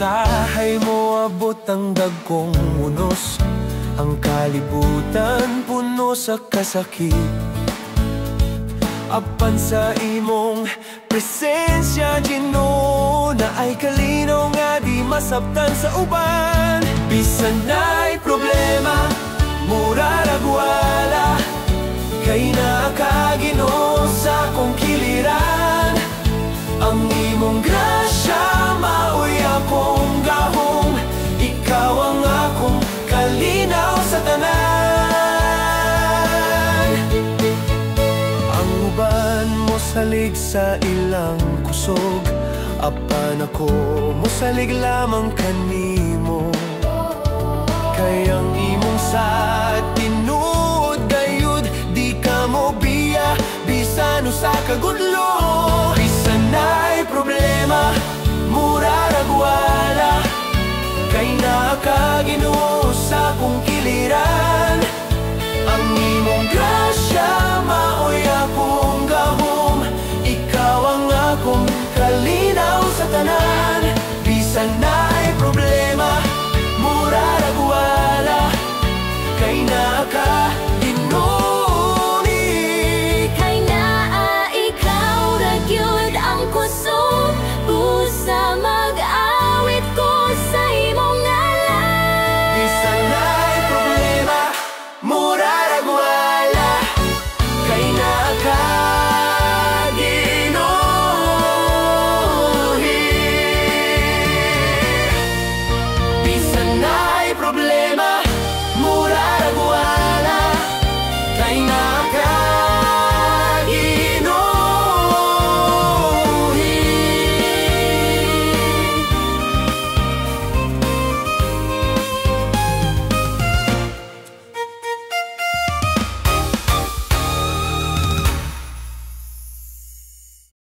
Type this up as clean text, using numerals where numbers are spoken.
usahay mo abot ang dagkong unos, ang kalibutan puno sa kasakit. Apan sa imong presensya, Ginoo, na ay kalinaw nga di masabtan sa uban. Bisan na'y problema, mura ragwala, kay naa ka, Ginoo, sa kong kiliran. Ang imong grasya maoy akong gahong, ikaw ang akong kalinaw sa tanan. Ang uban mo salig sa ilang kusog, apan ako mo salig lamang kanimo. Kay ang imong sa tinuod gayud, di ka mo biya bisan usa ka gudlaw.